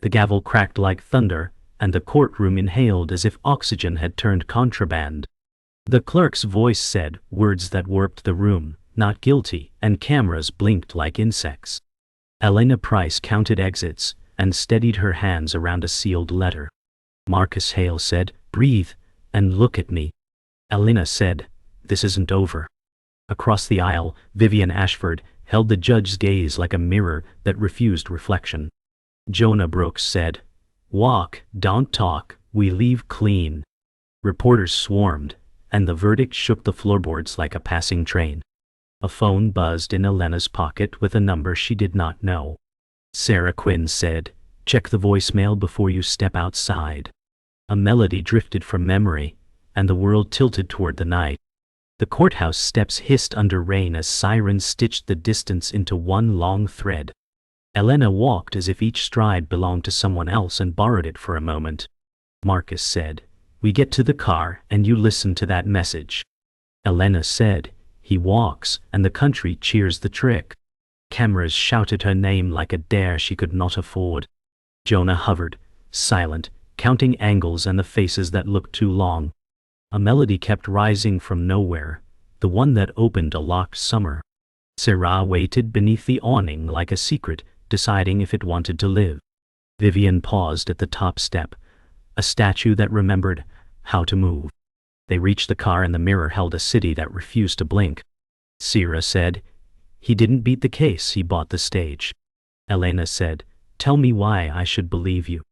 The gavel cracked like thunder, and the courtroom inhaled as if oxygen had turned contraband. The clerk's voice said words that warped the room, "Not guilty," and cameras blinked like insects. Elena Price counted exits and steadied her hands around a sealed letter. Marcus Hale said, "Breathe, and look at me." Elena said, "This isn't over." Across the aisle, Vivian Ashford held the judge's gaze like a mirror that refused reflection. Jonah Brooks said, "Walk, don't talk, we leave clean." Reporters swarmed, and the verdict shook the floorboards like a passing train. A phone buzzed in Elena's pocket with a number she did not know. Sarah Quinn said, "Check the voicemail before you step outside." A melody drifted from memory, and the world tilted toward the night. The courthouse steps hissed under rain as sirens stitched the distance into one long thread. Elena walked as if each stride belonged to someone else and borrowed it for a moment. Marcus said, "We get to the car and you listen to that message." Elena said, "He walks and the country cheers the trick." Cameras shouted her name like a dare she could not afford. Jonah hovered, silent, counting angles and the faces that looked too long. A melody kept rising from nowhere, the one that opened a locked summer. Sarah waited beneath the awning like a secret, deciding if it wanted to live. Vivian paused at the top step, a statue that remembered how to move. They reached the car and the mirror held a city that refused to blink. Sarah said, "He didn't beat the case, he bought the stage." Elena said, "Tell me why I should believe you."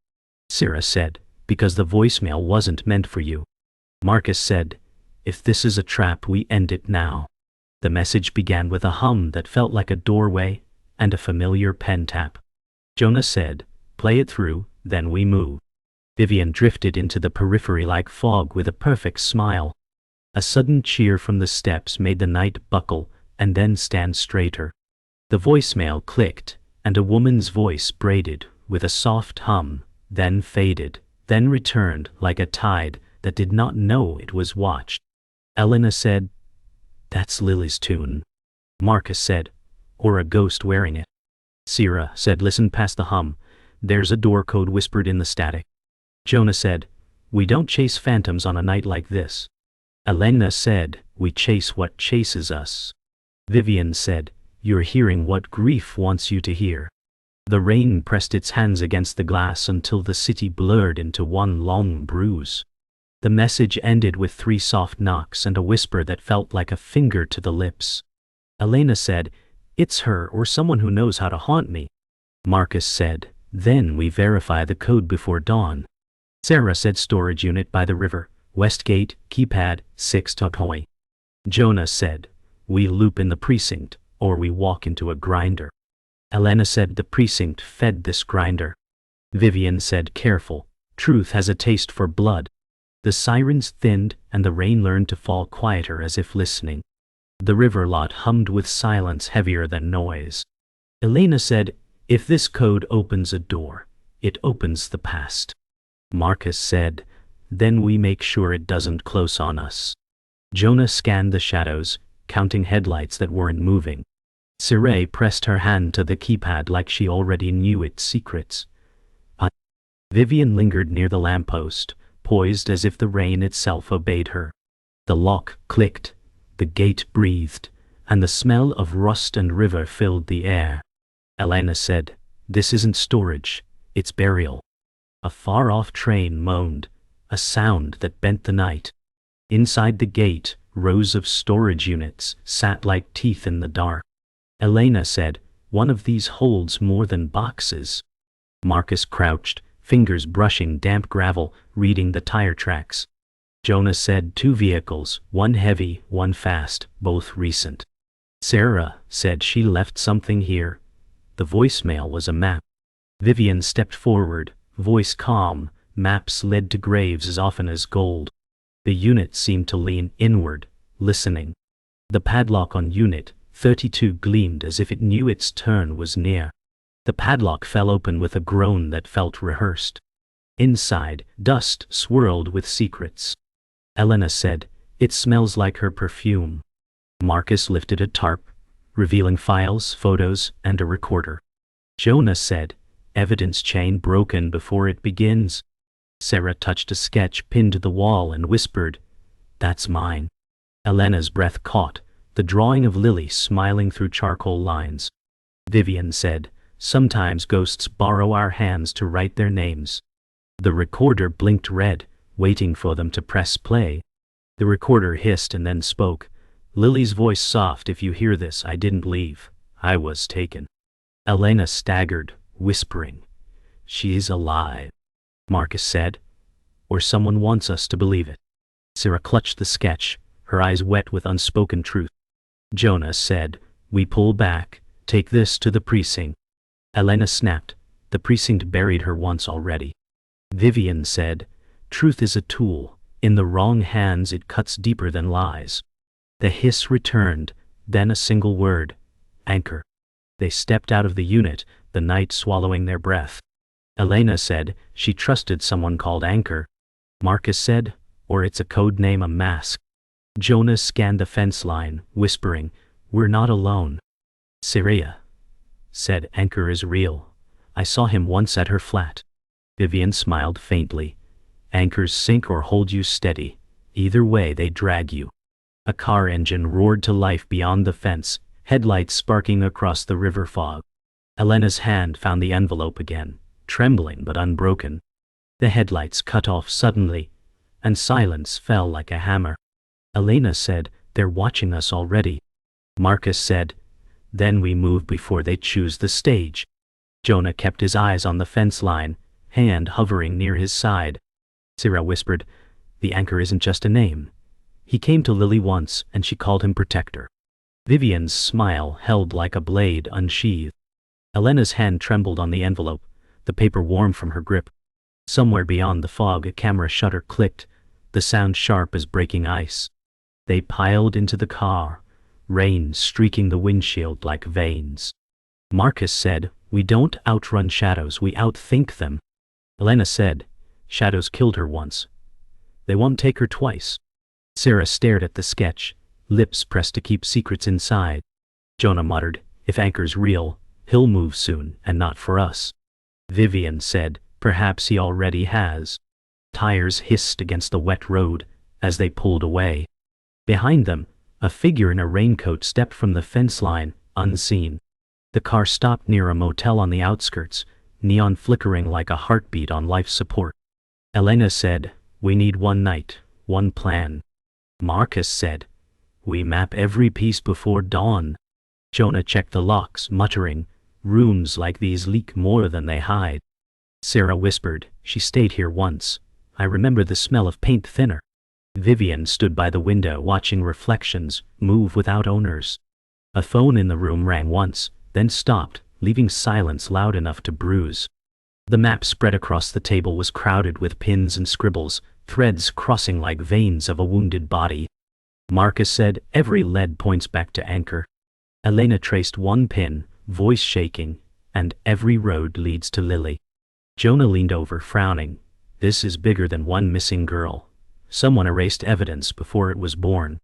Sarah said, "Because the voicemail wasn't meant for you." Marcus said, "If this is a trap, we end it now." The message began with a hum that felt like a doorway and a familiar pen tap. Jonah said, "Play it through, then we move." Vivian drifted into the periphery like fog with a perfect smile. A sudden cheer from the steps made the night buckle and then stand straighter. The voicemail clicked, and a woman's voice braided with a soft hum, then faded, then returned like a tide that did not know it was watched. Elena said, "That's Lily's tune." Marcus said, "Or a ghost wearing it." Sarah said, "Listen past the hum. There's a door code whispered in the static." Jonah said, "We don't chase phantoms on a night like this." Elena said, "We chase what chases us." Vivian said, "You're hearing what grief wants you to hear." The rain pressed its hands against the glass until the city blurred into one long bruise. The message ended with 3 soft knocks and a whisper that felt like a finger to the lips. Elena said, "It's her or someone who knows how to haunt me." Marcus said, "Then we verify the code before dawn." Sarah said, "Storage unit by the river, Westgate, keypad, 6-toy." Jonah said, "We loop in the precinct, or we walk into a grinder." Elena said, "The precinct fed this grinder." Vivian said, "Careful, truth has a taste for blood." The sirens thinned and the rain learned to fall quieter as if listening. The river lot hummed with silence heavier than noise. Elena said, "If this code opens a door, it opens the past." Marcus said, "Then we make sure it doesn't close on us." Jonah scanned the shadows, counting headlights that weren't moving. Sarah pressed her hand to the keypad like she already knew its secrets. Vivian lingered near the lamppost, poised as if the rain itself obeyed her. The lock clicked, the gate breathed, and the smell of rust and river filled the air. Elena said, "This isn't storage, it's burial." A far-off train moaned, a sound that bent the night. Inside the gate, rows of storage units sat like teeth in the dark. Elena said, "One of these holds more than boxes." Marcus crouched, fingers brushing damp gravel, reading the tire tracks. Jonah said, "2 vehicles, one heavy, one fast, both recent." Sarah said she left something here. The voicemail was a map. Vivian stepped forward, voice calm. Maps led to graves as often as gold. The unit seemed to lean inward, listening. The padlock on unit 32 gleamed as if it knew its turn was near. The padlock fell open with a groan that felt rehearsed. Inside, dust swirled with secrets. Elena said, "It smells like her perfume." Marcus lifted a tarp, revealing files, photos, and a recorder. Jonah said, Evidence chain broken before it begins. Sarah touched a sketch pinned to the wall and whispered, "That's mine." Elena's breath caught, the drawing of Lily smiling through charcoal lines. Vivian said, "Sometimes ghosts borrow our hands to write their names." The recorder blinked red, waiting for them to press play. The recorder hissed and then spoke, Lily's voice soft. "If you hear this, I didn't leave. I was taken." Elena staggered, whispering, "She's alive," Marcus said. "Or someone wants us to believe it." Sarah clutched the sketch, her eyes wet with unspoken truth. Jonah said, "We pull back, take this to the precinct." Elena snapped, "The precinct buried her once already." Vivian said, "Truth is a tool. In the wrong hands it cuts deeper than lies." The hiss returned, then a single word, "Anchor." They stepped out of the unit, the night swallowing their breath. Elena said she trusted someone called Anchor. Marcus said, "Or it's a code name, a mask." Jonah scanned the fence line, whispering, "We're not alone." Syria said, "Anchor is real. I saw him once at her flat." Vivian smiled faintly. "Anchors sink or hold you steady. Either way they drag you." A car engine roared to life beyond the fence, headlights sparking across the river fog. Elena's hand found the envelope again, trembling but unbroken. The headlights cut off suddenly, and silence fell like a hammer. Elena said, "They're watching us already." Marcus said, "Then we move before they choose the stage." Jonah kept his eyes on the fence line, hand hovering near his side. Sarah whispered, "The Anchor isn't just a name. He came to Lily once, and she called him Protector." Vivian's smile held like a blade unsheathed. Elena's hand trembled on the envelope, the paper warm from her grip. Somewhere beyond the fog a camera shutter clicked, the sound sharp as breaking ice. They piled into the car, rain streaking the windshield like veins. Marcus said, "We don't outrun shadows, we outthink them." Elena said, "Shadows killed her once. They won't take her twice." Sarah stared at the sketch, lips pressed to keep secrets inside. Jonah muttered, "If Anchor's real, he'll move soon, and not for us." Vivian said, "Perhaps he already has." Tires hissed against the wet road as they pulled away. Behind them, a figure in a raincoat stepped from the fence line, unseen. The car stopped near a motel on the outskirts, neon flickering like a heartbeat on life support. Elena said, "We need one night, one plan." Marcus said, "We map every piece before dawn." Jonah checked the locks, muttering, "Rooms like these leak more than they hide." Sarah whispered, "She stayed here once. I remember the smell of paint thinner." Vivian stood by the window watching reflections move without owners. A phone in the room rang once, then stopped, leaving silence loud enough to bruise. The map spread across the table was crowded with pins and scribbles, threads crossing like veins of a wounded body. Marcus said, "Every lead points back to Anchor." Elena traced one pin, voice shaking, "And every road leads to Lily." Jonah leaned over, frowning. "This is bigger than one missing girl. Someone erased evidence before it was born."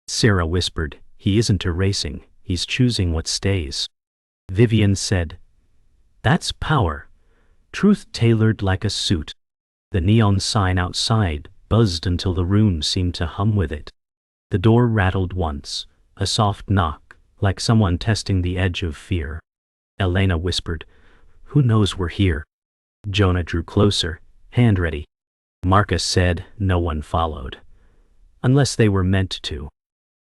Sarah whispered, "He isn't erasing, he's choosing what stays." Vivian said, "That's power. Truth tailored like a suit." The neon sign outside buzzed until the room seemed to hum with it. The door rattled once, a soft knock, like someone testing the edge of fear. Elena whispered, "Who knows we're here?" Jonah drew closer, hand ready. Marcus said no one followed. Unless they were meant to.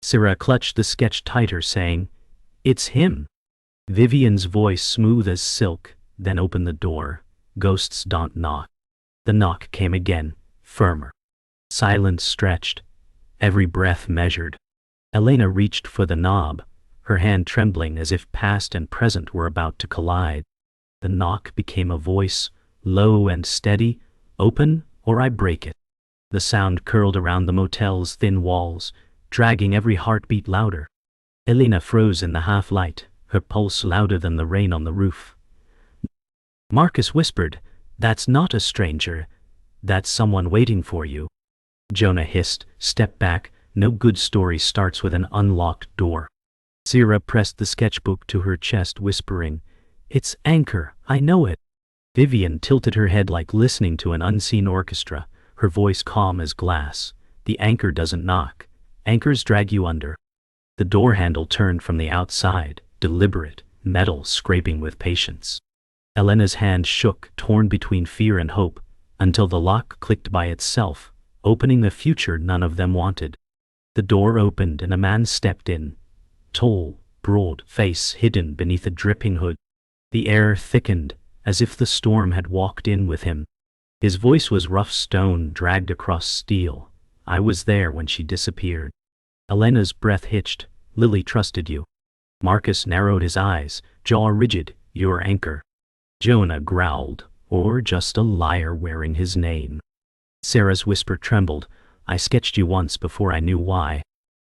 Sarah clutched the sketch tighter, saying, "It's him." Vivian's voice smooth as silk, then opened the door. "Ghosts don't knock." The knock came again, firmer. Silence stretched, every breath measured. Elena reached for the knob, her hand trembling as if past and present were about to collide. The knock became a voice, low and steady, "Open, or I break it." The sound curled around the motel's thin walls, dragging every heartbeat louder. Elena froze in the half-light, her pulse louder than the rain on the roof. Marcus whispered, "That's not a stranger. That's someone waiting for you." Jonah hissed, "Step back. No good story starts with an unlocked door." Sarah pressed the sketchbook to her chest, whispering, "It's Anchor, I know it." Vivian tilted her head like listening to an unseen orchestra, her voice calm as glass. The anchor doesn't knock. Anchors drag you under. The door handle turned from the outside, deliberate, metal scraping with patience. Elena's hand shook, torn between fear and hope, until the lock clicked by itself, opening the future none of them wanted. The door opened and a man stepped in. Tall, broad, face hidden beneath a dripping hood. The air thickened, as if the storm had walked in with him. His voice was rough stone dragged across steel. I was there when she disappeared. Elena's breath hitched. Lily trusted you. Marcus narrowed his eyes, jaw rigid. Your anchor. Jonah growled, or just a liar wearing his name. Sarah's whisper trembled. I sketched you once before I knew why.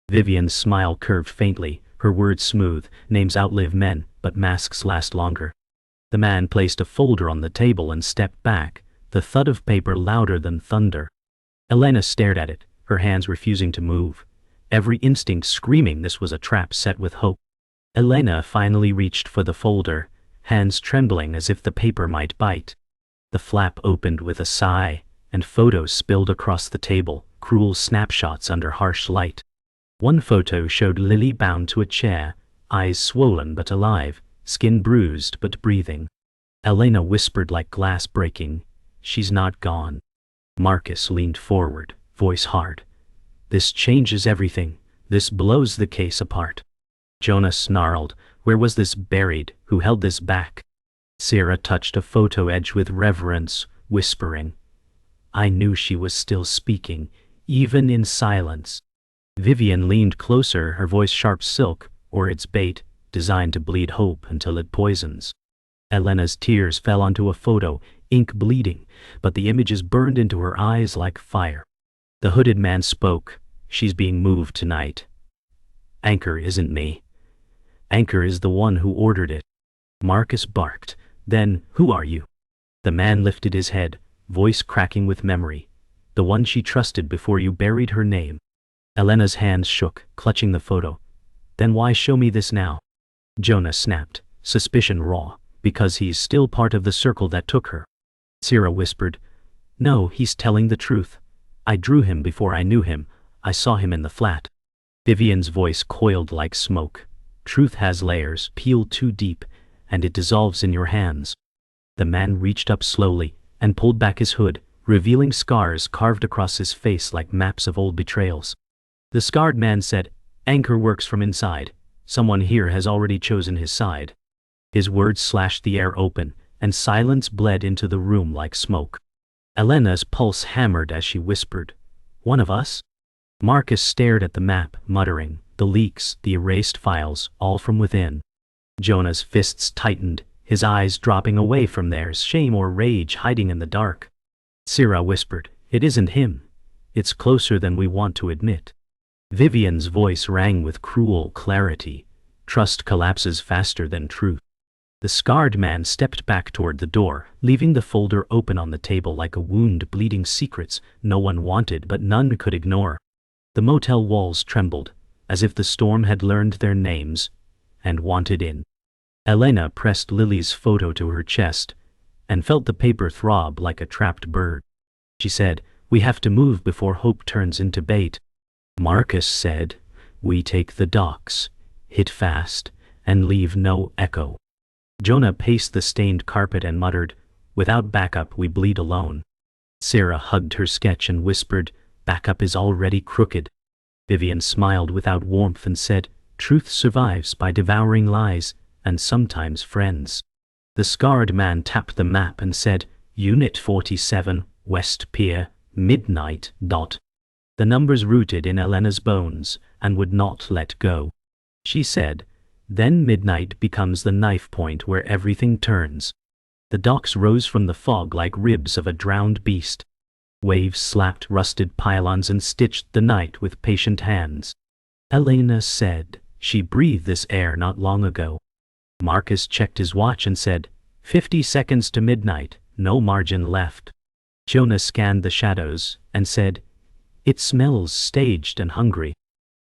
Vivian's smile curved faintly, her words smooth. Names outlive men, but masks last longer. The man placed a folder on the table and stepped back, the thud of paper louder than thunder. Elena stared at it, her hands refusing to move, every instinct screaming this was a trap set with hope. Elena finally reached for the folder, hands trembling as if the paper might bite. The flap opened with a sigh, and photos spilled across the table, cruel snapshots under harsh light. One photo showed Lily bound to a chair, eyes swollen but alive, skin bruised but breathing. Elena whispered like glass breaking, "She's not gone." Marcus leaned forward, voice hard. "This changes everything. This blows the case apart." Jonah snarled, "Where was this buried? Who held this back?" Sarah touched a photo edge with reverence, whispering, "I knew she was still speaking, even in silence." Vivian leaned closer, her voice sharp silk, or its bait, designed to bleed hope until it poisons. Elena's tears fell onto a photo, ink bleeding, but the images burned into her eyes like fire. The hooded man spoke, "She's being moved tonight." "Anchor isn't me. Anchor is the one who ordered it." Marcus barked, "Then, who are you?" The man lifted his head, voice cracking with memory. "The one she trusted before you buried her name." Elena's hands shook, clutching the photo. "Then why show me this now?" Jonah snapped, suspicion raw, "Because he's still part of the circle that took her." Sarah whispered, "No, he's telling the truth. I drew him before I knew him. I saw him in the flat." Vivian's voice coiled like smoke. "Truth has layers, peel too deep, and it dissolves in your hands." The man reached up slowly and pulled back his hood, revealing scars carved across his face like maps of old betrayals. The scarred man said, "Anchor works from inside. Someone here has already chosen his side." His words slashed the air open, and silence bled into the room like smoke. Elena's pulse hammered as she whispered, "One of us?" Marcus stared at the map, muttering, "The leaks, the erased files, all from within." Jonah's fists tightened, his eyes dropping away from theirs, shame or rage hiding in the dark. Sarah whispered, "It isn't him. It's closer than we want to admit." Vivian's voice rang with cruel clarity. "Trust collapses faster than truth." The scarred man stepped back toward the door, leaving the folder open on the table like a wound bleeding secrets no one wanted but none could ignore. The motel walls trembled, as if the storm had learned their names and wanted in. Elena pressed Lily's photo to her chest and felt the paper throb like a trapped bird. She said, "We have to move before hope turns into bait." Marcus said, "We take the docks, hit fast, and leave no echo." Jonah paced the stained carpet and muttered, "Without backup we bleed alone." Sarah hugged her sketch and whispered, "Backup is already crooked." Vivian smiled without warmth and said, "Truth survives by devouring lies, and sometimes friends." The scarred man tapped the map and said, "Unit 47, West Pier, midnight. The numbers rooted in Elena's bones and would not let go. She said, "Then midnight becomes the knife point where everything turns." The docks rose from the fog like ribs of a drowned beast. Waves slapped rusted pylons and stitched the night with patient hands. Elena said, "She breathed this air not long ago." Marcus checked his watch and said, 50 seconds to midnight, no margin left." Jonah scanned the shadows and said, "It smells staged and hungry."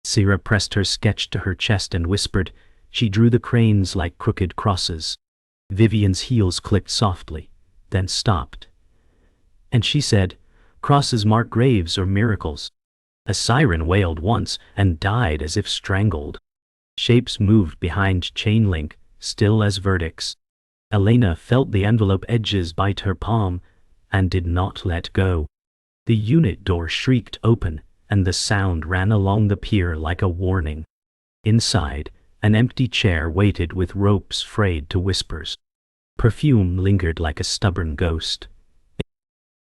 Sarah pressed her sketch to her chest and whispered, "She drew the cranes like crooked crosses." Vivian's heels clicked softly. then stopped. And she said, "Crosses mark graves or miracles." A siren wailed once and died as if strangled. Shapes moved behind chain link, still as verdicts. Elena felt the envelope edges bite her palm and did not let go. The unit door shrieked open, and the sound ran along the pier like a warning. Inside, an empty chair waited with ropes frayed to whispers. Perfume lingered like a stubborn ghost.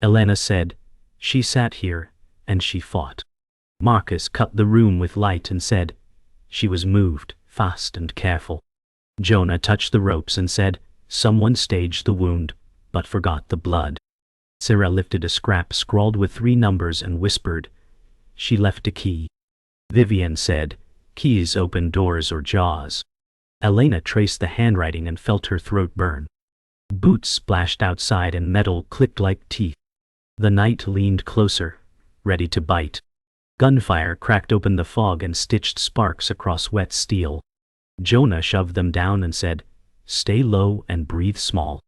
Elena said, "She sat here, and she fought." Marcus cut the room with light and said, "She was moved, fast and careful." Jonah touched the ropes and said, "Someone staged the wound, but forgot the blood." Sarah lifted a scrap scrawled with 3 numbers and whispered, "She left a key." Vivian said, "Keys open doors or jaws." Elena traced the handwriting and felt her throat burn. Boots splashed outside and metal clicked like teeth. The night leaned closer, ready to bite. Gunfire cracked open the fog and stitched sparks across wet steel. Jonah shoved them down and said, "Stay low and breathe small."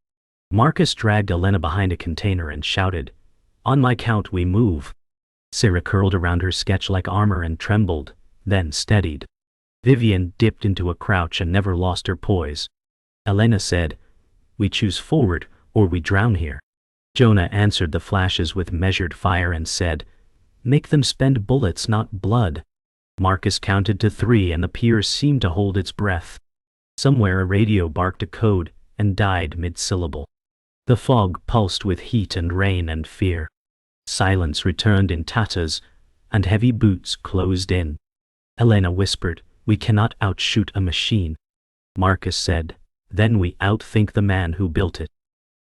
Marcus dragged Elena behind a container and shouted, "On my count we move." Sarah curled around her sketch like armor and trembled, then steadied. Vivian dipped into a crouch and never lost her poise. Elena said, "We choose forward or we drown here." Jonah answered the flashes with measured fire and said, "Make them spend bullets, not blood." Marcus counted to 3 and the pier seemed to hold its breath. Somewhere a radio barked a code and died mid-syllable. The fog pulsed with heat and rain and fear. Silence returned in tatters, and heavy boots closed in. Elena whispered, "We cannot outshoot a machine." Marcus said, "Then we outthink the man who built it."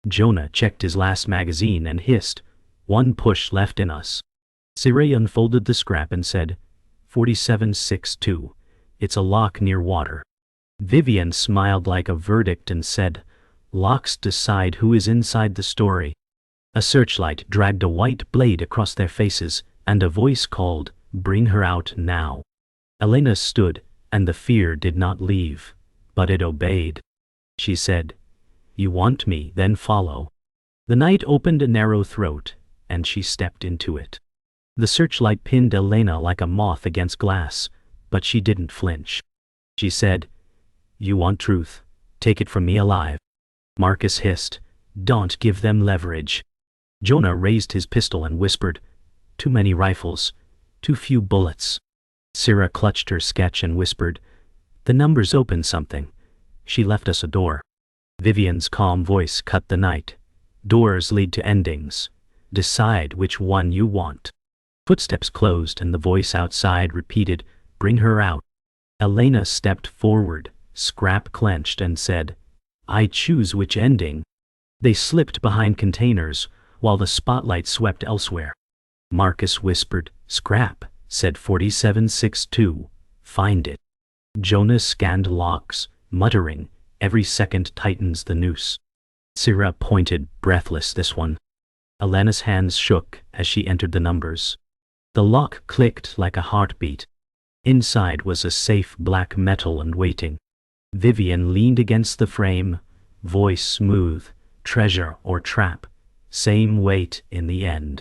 Jonah checked his last magazine and hissed, "One push left in us." Siray unfolded the scrap and said, 4762, "It's a lock near water." Vivian smiled like a verdict and said, "Locks decide who is inside the story." A searchlight dragged a white blade across their faces, and a voice called, "Bring her out now." Elena stood, and the fear did not leave, but it obeyed. She said, "You want me, then follow." The night opened a narrow throat, and she stepped into it. The searchlight pinned Elena like a moth against glass, but she didn't flinch. She said, "You want truth, take it from me alive." Marcus hissed, "Don't give them leverage." Jonah raised his pistol and whispered, "Too many rifles, too few bullets." Sarah clutched her sketch and whispered, "The numbers open something. She left us a door." Vivian's calm voice cut the night. "Doors lead to endings. Decide which one you want." Footsteps closed and the voice outside repeated, "Bring her out." Elena stepped forward, scrap clenched, and said, "I choose which ending." They slipped behind containers, while the spotlight swept elsewhere. Marcus whispered, "Scrap," said 4762, "Find it." Jonah scanned locks, muttering, "Every second tightens the noose." Sarah pointed, breathless, "This one." Elena's hands shook as she entered the numbers. The lock clicked like a heartbeat. Inside was a safe black metal and waiting. Vivian leaned against the frame, voice smooth, "Treasure or trap, same weight in the end."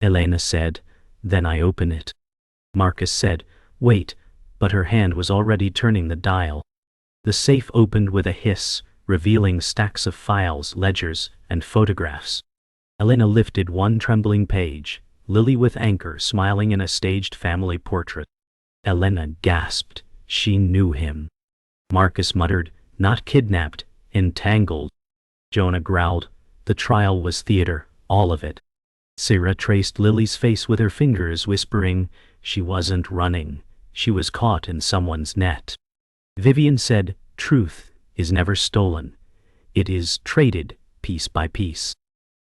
Elena said, "Then I open it." Marcus said, "Wait," but her hand was already turning the dial. The safe opened with a hiss, revealing stacks of files, ledgers, and photographs. Elena lifted one trembling page, Lily with Anchor smiling in a staged family portrait. Elena gasped. She knew him. Marcus muttered, "Not kidnapped, entangled." Jonah growled, "The trial was theater, all of it." Sarah traced Lily's face with her fingers, whispering, "She wasn't running. She was caught in someone's net." Vivian said, "Truth is never stolen. It is traded piece by piece."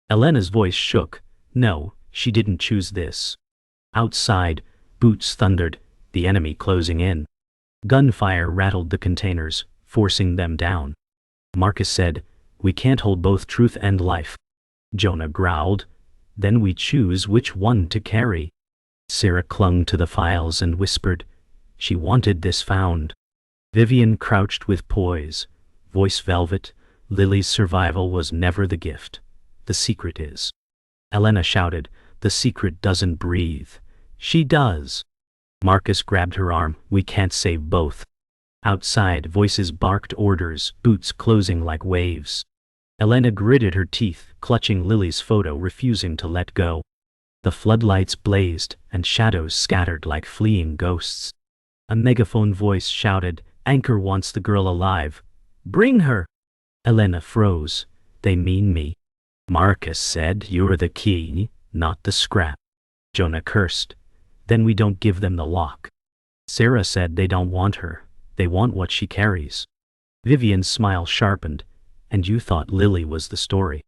Elena's voice shook. "No, she didn't choose this." Outside, boots thundered, the enemy closing in. Gunfire rattled the containers, forcing them down. Marcus said, "We can't hold both truth and life." Jonah growled, "Then we choose which one to carry." Sarah clung to the files and whispered, "She wanted this found." Vivian crouched with poise, voice velvet. Lily's survival was never the gift. the secret is. Elena shouted, the secret doesn't breathe. She does. Marcus grabbed her arm, we can't save both. Outside, voices barked orders, boots closing like waves. Elena gritted her teeth, clutching Lily's photo, refusing to let go. The floodlights blazed, and shadows scattered like fleeing ghosts. A megaphone voice shouted, Anchor wants the girl alive. Bring her! Elena froze. They mean me. Marcus said, you're the key, not the scrap. Jonah cursed. Then we don't give them the lock. Sarah said they don't want her. They want what she carries. Vivian's smile sharpened. And you thought Lily was the story.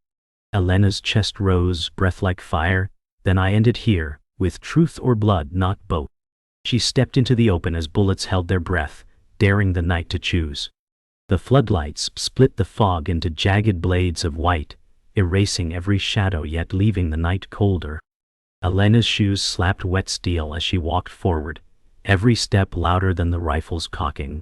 Elena's chest rose, breath like fire. Then I ended here, with truth or blood, not both. She stepped into the open as bullets held their breath, daring the night to choose. The floodlights split the fog into jagged blades of white, erasing every shadow yet leaving the night colder. Elena's shoes slapped wet steel as she walked forward, every step louder than the rifle's cocking.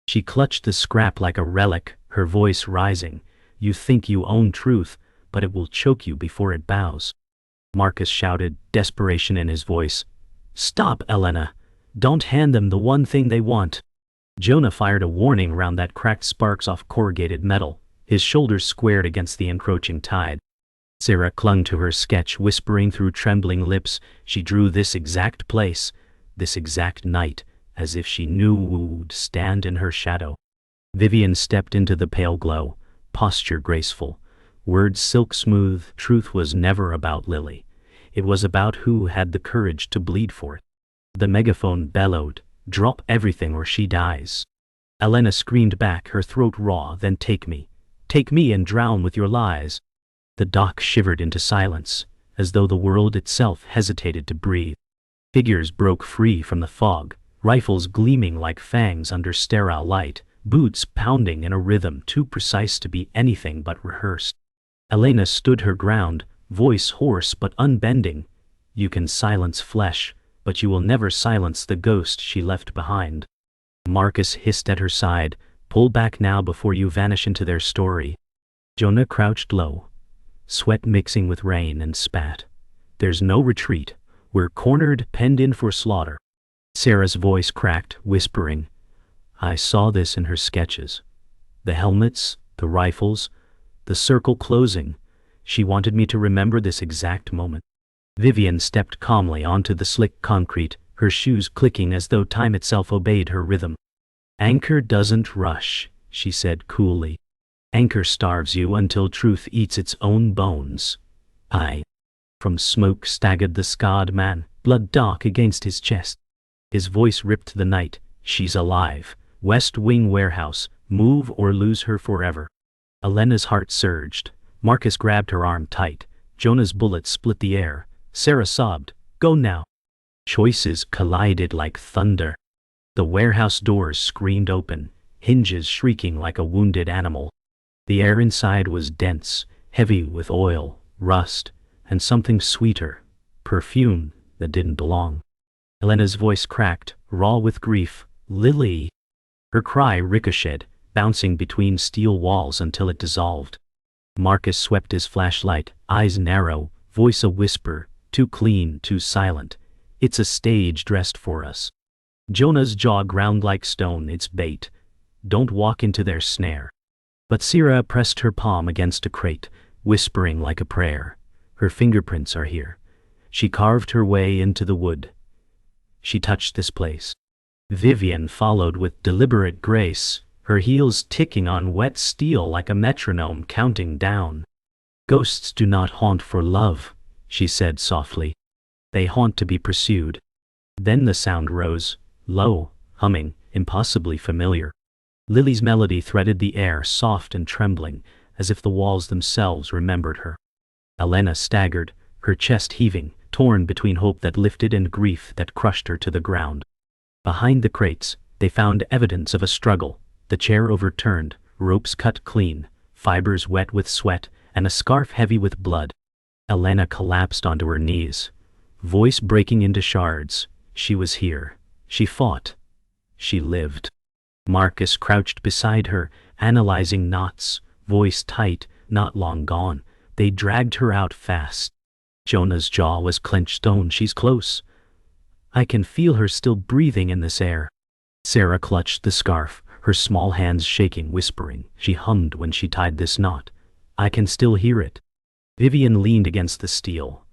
She clutched the scrap like a relic, her voice rising. You think you own truth, but it will choke you before it bows. Marcus shouted, desperation in his voice. Stop, Elena. Don't hand them the one thing they want. Jonah fired a warning round that cracked sparks off corrugated metal, his shoulders squared against the encroaching tide. Sarah clung to her sketch, whispering through trembling lips. She drew this exact place, this exact night, as if she knew who would stand in her shadow. Vivian stepped into the pale glow, posture graceful, words silk smooth. Truth was never about Lily. It was about who had the courage to bleed for it. The megaphone bellowed, drop everything or she dies. Elena screamed back, her throat raw, then take me and drown with your lies. The dock shivered into silence, as though the world itself hesitated to breathe. Figures broke free from the fog, rifles gleaming like fangs under sterile light, boots pounding in a rhythm too precise to be anything but rehearsed. Elena stood her ground, voice hoarse but unbending. You can silence flesh, but you will never silence the ghost she left behind. Marcus hissed at her side, pull back now before you vanish into their story. Jonah crouched low, sweat mixing with rain, and spat. There's no retreat. We're cornered, penned in for slaughter. Sarah's voice cracked, whispering. I saw this in her sketches. The helmets, the rifles, the circle closing. She wanted me to remember this exact moment. Vivian stepped calmly onto the slick concrete, her shoes clicking as though time itself obeyed her rhythm. Anchor doesn't rush, she said coolly. Anchor starves you until truth eats its own bones. From smoke staggered the scarred man, blood dark against his chest. His voice ripped the night. She's alive. West Wing warehouse. Move or lose her forever. Elena's heart surged. Marcus grabbed her arm tight. Jonah's bullet split the air. Sarah sobbed, go now. Choices collided like thunder. The warehouse doors screamed open, hinges shrieking like a wounded animal. The air inside was dense, heavy with oil, rust, and something sweeter, perfume that didn't belong. Elena's voice cracked, raw with grief. Lily! Her cry ricocheted, bouncing between steel walls until it dissolved. Marcus swept his flashlight, eyes narrow, voice a whisper, too clean, too silent. It's a stage dressed for us. Jonah's jaw ground like stone, it's bait. Don't walk into their snare. But Sarah pressed her palm against a crate, whispering like a prayer. Her fingerprints are here. She carved her way into the wood. She touched this place. Vivian followed with deliberate grace, her heels ticking on wet steel like a metronome counting down. Ghosts do not haunt for love, she said softly. They haunt to be pursued. Then the sound rose, low, humming, impossibly familiar. Lily's melody threaded the air, soft and trembling, as if the walls themselves remembered her. Elena staggered, her chest heaving, torn between hope that lifted and grief that crushed her to the ground. Behind the crates, they found evidence of a struggle, the chair overturned, ropes cut clean, fibers wet with sweat, and a scarf heavy with blood. Elena collapsed onto her knees, voice breaking into shards. She was here. She fought. She lived. Marcus crouched beside her, analyzing knots, voice tight, not long gone, They dragged her out fast. Jonah's jaw was clenched stone. She's close. I can feel her still breathing in this air. Sarah clutched the scarf, her small hands shaking, whispering. She hummed when she tied this knot. I can still hear it. Vivian leaned against the steel.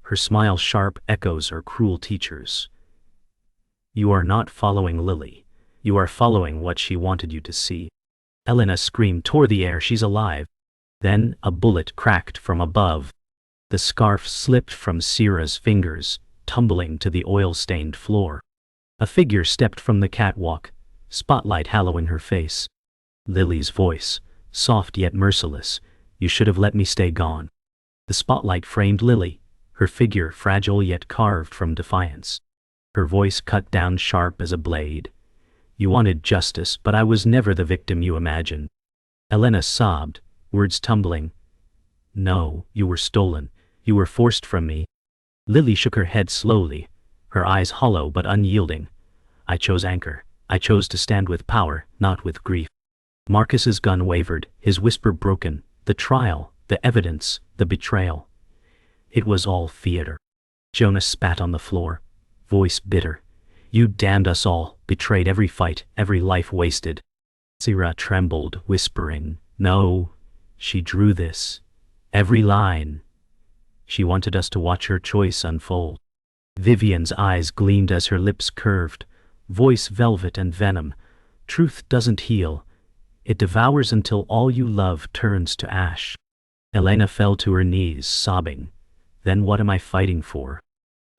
Her smile sharp echoes her cruel teachers. You are not following Lily. You are following what she wanted you to see. Elena screamed, tore the air. She's alive. Then a bullet cracked from above. The scarf slipped from Sarah's fingers, tumbling to the oil-stained floor. A figure stepped from the catwalk, spotlight hallowing her face. Lily's voice, soft yet merciless. You should have let me stay gone. The spotlight framed Lily, her figure fragile yet carved from defiance. Her voice cut down sharp as a blade. You wanted justice, but I was never the victim you imagined. Elena sobbed, words tumbling. No, you were stolen. You were forced from me. Lily shook her head slowly, her eyes hollow but unyielding. I chose Anchor. I chose to stand with power, not with grief. Marcus's gun wavered, his whisper broken. The trial, the evidence, the betrayal. It was all theater. Jonah spat on the floor, voice bitter. You damned us all, betrayed every fight, every life wasted. Sarah trembled, whispering, no, she drew this. Every line. She wanted us to watch her choice unfold. Vivian's eyes gleamed as her lips curved, voice velvet and venom. Truth doesn't heal. It devours until all you love turns to ash. Elena fell to her knees, sobbing. Then what am I fighting for?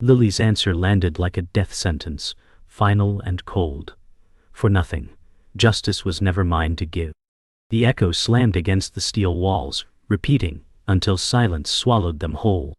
Lily's answer landed like a death sentence, final and cold. For nothing. Justice was never mine to give. The echo slammed against the steel walls, repeating, until silence swallowed them whole.